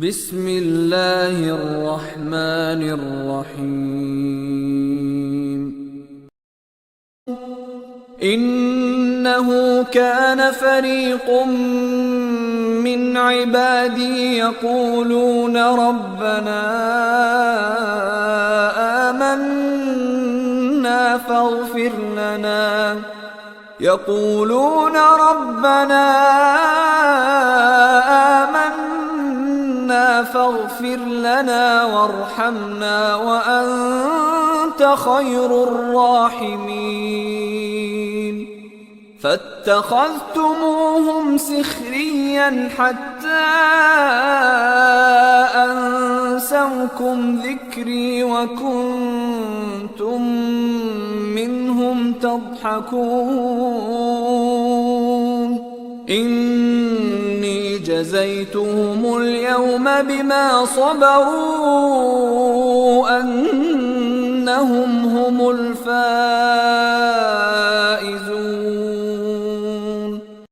بسم الله الرحمن الرحيم إنه كان فريق من عبادي يقولون ربنا آمنا فاغفر لنا وارحمنا وأنت خير الراحمين فاتخذتموهم سخريا حتى أنسوكم ذكري وكنتم منهم تضحكون إني جزيتهم اليوم بما صبروا أنهم هم الفائزون.